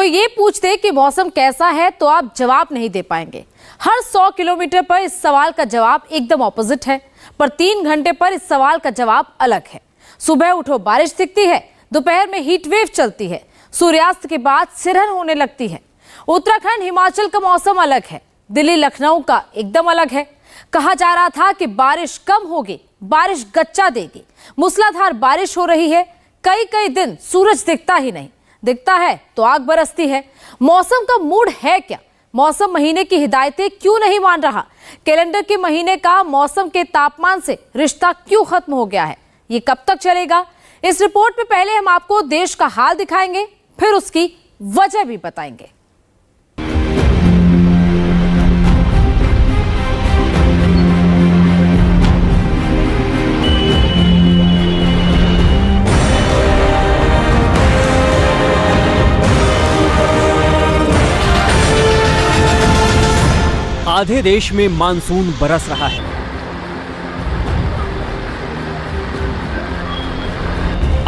कोई ये पूछ दे कि मौसम कैसा है तो आप जवाब नहीं दे पाएंगे। हर 100 किलोमीटर पर इस सवाल का जवाब एकदम ऑपोजिट है, पर 3 घंटे पर इस सवाल का जवाब अलग है। सुबह उठो बारिश दिखती है, दोपहर में हीट वेव चलती है, सूर्यास्त के बाद सिरहन होने लगती है। उत्तराखंड हिमाचल का मौसम अलग है, दिल्ली लखनऊ का एकदम अलग है। कहा जा रहा था कि बारिश कम होगी, बारिश गच्चा देगी। मूसलाधार बारिश हो रही है, कई दिन सूरज दिखता ही नहीं, दिखता है तो आग बरसती है। मौसम का मूड है क्या? मौसम महीने की हिदायतें क्यों नहीं मान रहा? कैलेंडर के महीने का मौसम के तापमान से रिश्ता क्यों खत्म हो गया है? ये कब तक चलेगा? इस रिपोर्ट में पहले हम आपको देश का हाल दिखाएंगे, फिर उसकी वजह भी बताएंगे। आधे देश में मानसून बरस रहा है।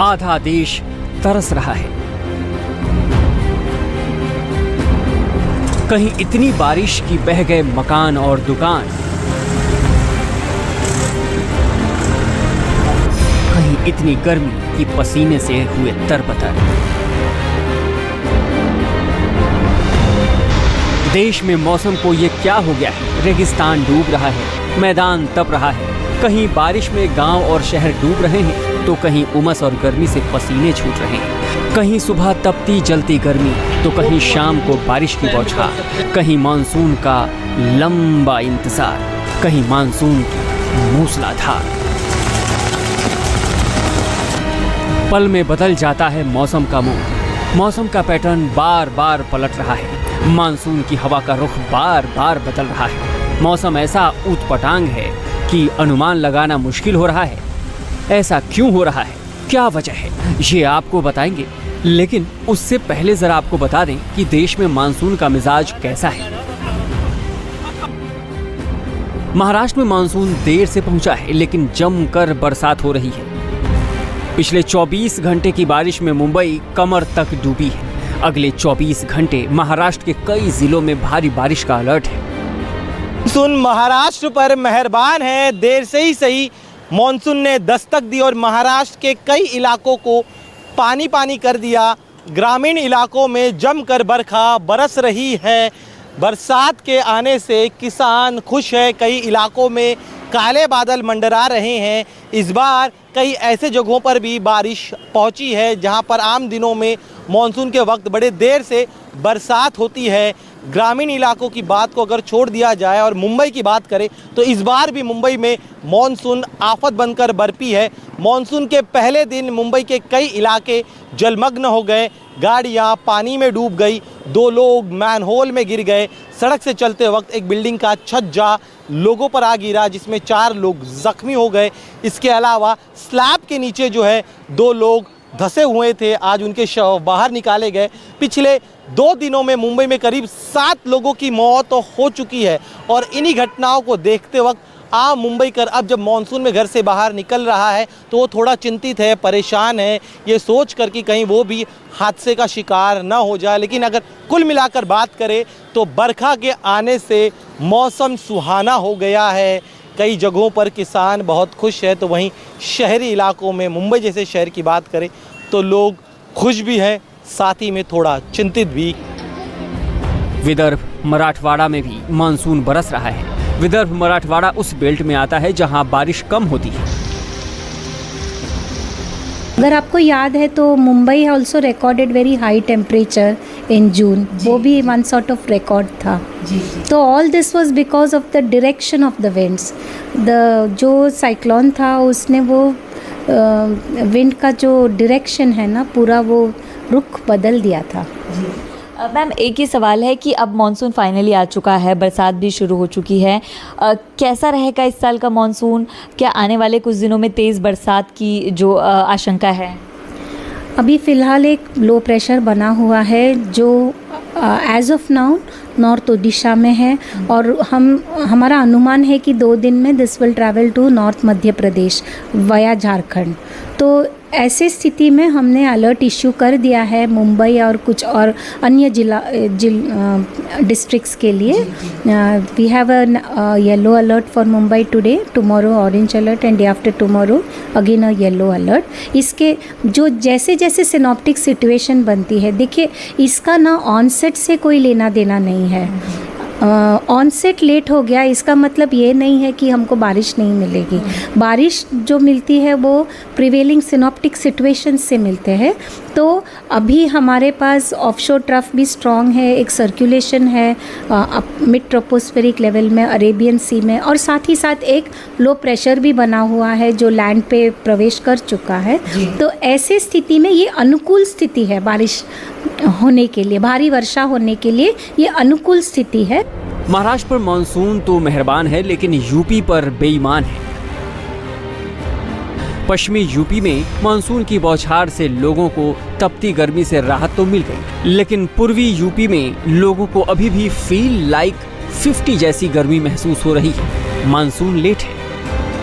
आधा देश तरस रहा है। कहीं इतनी बारिश कि बह गए मकान और दुकान, कहीं इतनी गर्मी कि पसीने से हुए तरबतर। देश में मौसम को ये क्या हो गया है? रेगिस्तान डूब रहा है, मैदान तप रहा है। कहीं बारिश में गांव और शहर डूब रहे हैं तो कहीं उमस और गर्मी से पसीने छूट रहे हैं। कहीं सुबह तपती जलती गर्मी तो कहीं शाम को बारिश की बौछार। कहीं मानसून का लंबा इंतजार, कहीं मानसून की मूसलाधार। पल में बदल जाता है मौसम का मूड। मौसम का पैटर्न बार बार पलट रहा है। मानसून की हवा का रुख बार बार बदल रहा है। मौसम ऐसा ऊटपटांग है कि अनुमान लगाना मुश्किल हो रहा है। ऐसा क्यों हो रहा है, क्या वजह है, ये आपको बताएंगे। लेकिन उससे पहले जरा आपको बता दें कि देश में मानसून का मिजाज कैसा है। महाराष्ट्र में मानसून देर से पहुंचा है, लेकिन जमकर बरसात हो रही है। पिछले 24 घंटे की बारिश में मुंबई कमर तक डूबी है। अगले 24 घंटे महाराष्ट्र के कई जिलों में भारी बारिश का अलर्ट है। मानसून महाराष्ट्र पर मेहरबान है। देर से ही सही मानसून ने दस्तक दी और महाराष्ट्र के कई इलाकों को पानी पानी कर दिया। ग्रामीण इलाकों में जमकर बरखा बरस रही है। बरसात के आने से किसान खुश है। कई इलाकों में काले बादल मंडरा रहे हैं। इस बार कई ऐसे जगहों पर भी बारिश पहुंची है जहां पर आम दिनों में मानसून के वक्त बड़े देर से बरसात होती है। ग्रामीण इलाकों की बात को अगर छोड़ दिया जाए और मुंबई की बात करें तो इस बार भी मुंबई में मानसून आफत बनकर बरपी है। मानसून के पहले दिन मुंबई के कई इलाके जलमग्न हो गए। गाड़ियां पानी में डूब गई, 2 लोग मैनहोल में गिर गए। सड़क से चलते वक्त एक बिल्डिंग का छज्जा लोगों पर आ गिरा जिसमें 4 लोग जख्मी हो गए। इसके अलावा स्लैब के नीचे जो है 2 लोग धंसे हुए थे, आज उनके शव बाहर निकाले गए। पिछले 2 दिनों में मुंबई में करीब 7 लोगों की मौत हो चुकी है और इन्हीं घटनाओं को देखते वक्त आम मुंबईकर अब जब मानसून में घर से बाहर निकल रहा है तो वो थोड़ा चिंतित है, परेशान है, ये सोच कर कि कहीं वो भी हादसे का शिकार ना हो जाए। लेकिन अगर कुल मिलाकर बात करें तो बरखा के आने से मौसम सुहाना हो गया है। कई जगहों पर किसान बहुत खुश है, तो वहीं शहरी इलाकों में मुंबई जैसे शहर की बात करें तो लोग खुश भी हैं, साथ ही में थोड़ा चिंतित भी। विदर्भ मराठवाड़ा में भी मानसून बरस रहा है। विदर्भ मराठवाड़ा उस बेल्ट में आता है जहां बारिश कम होती है। अगर आपको याद है तो Mumbai also recorded very high temperature in June, वो भी वन सॉर्ट ऑफ रिकॉर्ड था। तो all this was because of the direction of the winds. जो साइक्लोन था उसने वो विंड का जो डायरेक्शन है ना, पूरा वो रुख बदल दिया था। मैम, एक ही सवाल है कि अब मॉनसून फाइनली आ चुका है, बरसात भी शुरू हो चुकी है। कैसा रहेगा इस साल का मॉनसून? क्या आने वाले कुछ दिनों में तेज़ बरसात की जो आशंका है? अभी फ़िलहाल एक लो प्रेशर बना हुआ है जो as of now north Odisha में है और हमारा अनुमान है कि 2 दिन में this will travel to north Madhya Pradesh via Jharkhand. तो ऐसे स्थिति में हमने अलर्ट इशू कर दिया है मुंबई और कुछ और अन्य डिस्ट्रिक्ट्स के लिए। We have a yellow alert for Mumbai today, tomorrow orange alert and day after tomorrow again a yellow alert. इसके जो जैसे जैसे सिनॉप्टिक सिचुएशन बनती है, देखिए इसका ना ऑनसेट से कोई लेना देना नहीं है। ऑनसेट लेट हो गया इसका मतलब ये नहीं है कि हमको बारिश नहीं मिलेगी। बारिश जो मिलती है वो प्रिवेलिंग सिनॉप्टिक सिचुएशन से मिलते हैं। तो अभी हमारे पास ऑफशोर ट्रफ भी स्ट्रॉन्ग है, एक सर्कुलेशन है मिड ट्रोपोस्फेरिक लेवल में अरेबियन सी में, और साथ ही साथ एक लो प्रेशर भी बना हुआ है जो लैंड पे प्रवेश कर चुका है। तो ऐसे स्थिति में ये अनुकूल स्थिति है बारिश होने के लिए, भारी वर्षा होने के लिए ये अनुकूल स्थिति है। महाराष्ट्र पर मानसून तो मेहरबान है लेकिन यूपी पर बेईमान है। पश्चिमी यूपी में मानसून की बौछार से लोगों को तपती गर्मी से राहत तो मिल गई, लेकिन पूर्वी यूपी में लोगों को अभी भी फील लाइक 50 जैसी गर्मी महसूस हो रही है। मानसून लेट है।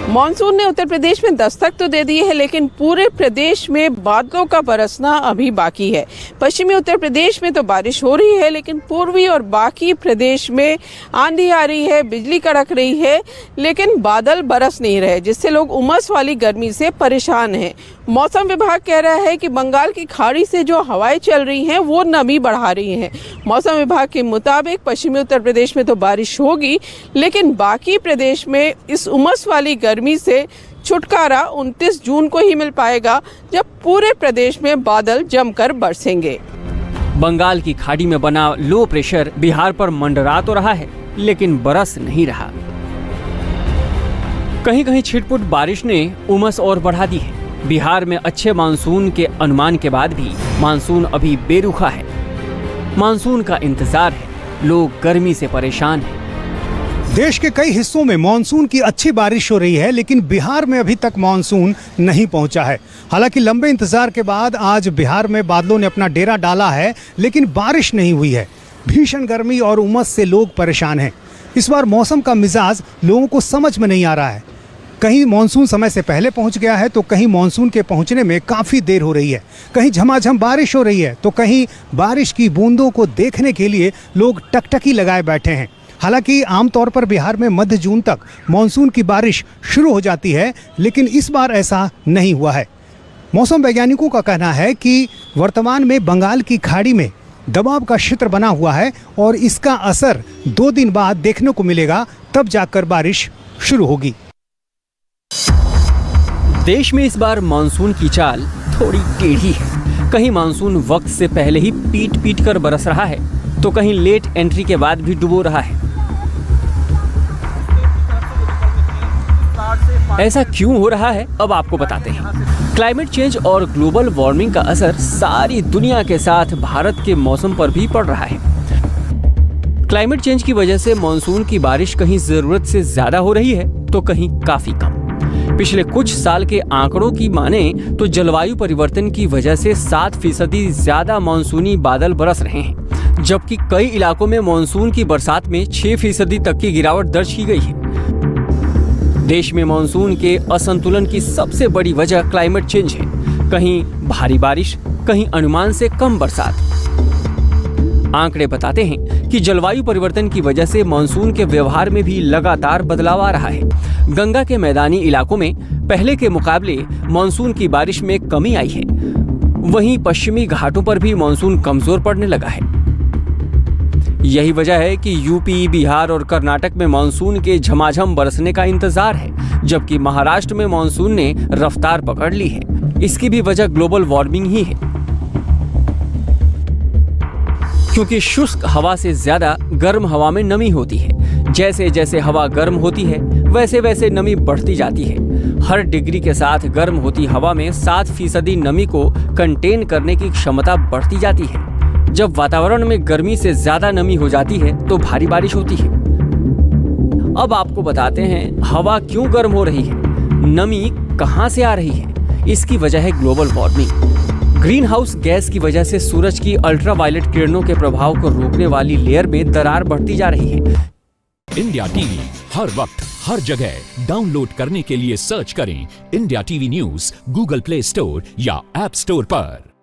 मॉनसून ने उत्तर प्रदेश में दस्तक तो दे दी है, लेकिन पूरे प्रदेश में बादलों का बरसना अभी बाकी है। पश्चिमी उत्तर प्रदेश में तो बारिश हो रही है, लेकिन पूर्वी और बाकी प्रदेश में आंधी आ रही है, बिजली कड़क रही है, लेकिन बादल बरस नहीं रहे, जिससे लोग उमस वाली गर्मी से परेशान हैं। मौसम विभाग कह रहा है कि बंगाल की खाड़ी से जो हवाएं चल रही हैं वो नमी बढ़ा रही हैं। मौसम विभाग के मुताबिक पश्चिमी उत्तर प्रदेश में तो बारिश होगी, लेकिन बाकी प्रदेश में इस उमस वाली गर्मी से छुटकारा 29 जून को ही मिल पाएगा, जब पूरे प्रदेश में बादल जमकर बरसेंगे। बंगाल की खाड़ी में बना लो प्रेशर बिहार पर मंडरा तो रहा है, लेकिन बरस नहीं रहा। कहीं कहीं छिटपुट बारिश ने उमस और बढ़ा दी है। बिहार में अच्छे मानसून के अनुमान के बाद भी मानसून अभी बेरुखा है। मानसून का इंतजार है, लोग गर्मी से परेशान हैं। देश के कई हिस्सों में मानसून की अच्छी बारिश हो रही है, लेकिन बिहार में अभी तक मानसून नहीं पहुंचा है। हालांकि लंबे इंतजार के बाद आज बिहार में बादलों ने अपना डेरा डाला है, लेकिन बारिश नहीं हुई है। भीषण गर्मी और उमस से लोग परेशान हैं। इस बार मौसम का मिजाज लोगों को समझ में नहीं आ रहा है। कहीं मानसून समय से पहले पहुंच गया है, तो कहीं मानसून के पहुंचने में काफ़ी देर हो रही है। कहीं झमाझम बारिश हो रही है, तो कहीं बारिश की बूंदों को देखने के लिए लोग टकटकी लगाए बैठे हैं। हालांकि आमतौर पर बिहार में मध्य जून तक मानसून की बारिश शुरू हो जाती है, लेकिन इस बार ऐसा नहीं हुआ है। मौसम वैज्ञानिकों का कहना है कि वर्तमान में बंगाल की खाड़ी में दबाव का क्षेत्र बना हुआ है और इसका असर 2 दिन बाद देखने को मिलेगा, तब जाकर बारिश शुरू होगी। देश में इस बार मानसून की चाल थोड़ी टेढ़ी है। कहीं मानसून वक्त से पहले ही पीट पीट कर बरस रहा है, तो कहीं लेट एंट्री के बाद भी डुबो रहा है। ऐसा क्यों हो रहा है, अब आपको बताते हैं। क्लाइमेट चेंज और ग्लोबल वार्मिंग का असर सारी दुनिया के साथ भारत के मौसम पर भी पड़ रहा है। क्लाइमेट चेंज की वजह से मानसून की बारिश कहीं जरूरत से ज्यादा हो रही है, तो कहीं काफी कम। पिछले कुछ साल के आंकड़ों की माने तो जलवायु परिवर्तन की वजह से 7% ज्यादा मानसूनी बादल बरस रहे हैं, जबकि कई इलाकों में मानसून की बरसात में 6% तक की गिरावट दर्ज की गई है। देश में मानसून के असंतुलन की सबसे बड़ी वजह क्लाइमेट चेंज है। कहीं भारी बारिश, कहीं अनुमान से कम बरसात। आंकड़े बताते हैं कि जलवायु परिवर्तन की वजह से मानसून के व्यवहार में भी लगातार बदलाव आ रहा है। गंगा के मैदानी इलाकों में पहले के मुकाबले मानसून की बारिश में कमी आई है। वहीं पश्चिमी घाटों पर भी मानसून कमजोर पड़ने लगा है। यही वजह है कि यूपी, बिहार और कर्नाटक में मानसून के झमाझम बरसने का इंतजार है, जबकि महाराष्ट्र में मानसून ने रफ्तार पकड़ ली है। इसकी भी वजह ग्लोबल वार्मिंग ही है, क्योंकि शुष्क हवा से ज्यादा गर्म हवा में नमी होती है। जैसे जैसे हवा गर्म होती है, वैसे वैसे नमी बढ़ती जाती है। हर डिग्री के साथ गर्म होती हवा में 7% नमी को कंटेन करने की क्षमता बढ़ती जाती है। जब वातावरण में गर्मी से ज्यादा नमी हो जाती है, तो भारी बारिश होती है। अब आपको बताते हैं हवा क्यों गर्म हो रही है, नमी कहां से आ रही है। इसकी वजह है global warming. Green house gas की वजह से सूरज की अल्ट्रावायलेट किरणों के प्रभाव को रोकने वाली लेयर में दरार बढ़ती जा रही है। इंडिया टीवी हर वक्त हर जगह डाउनलोड करने के लिए सर्च करें India TV news Google play store या ऐप स्टोर पर।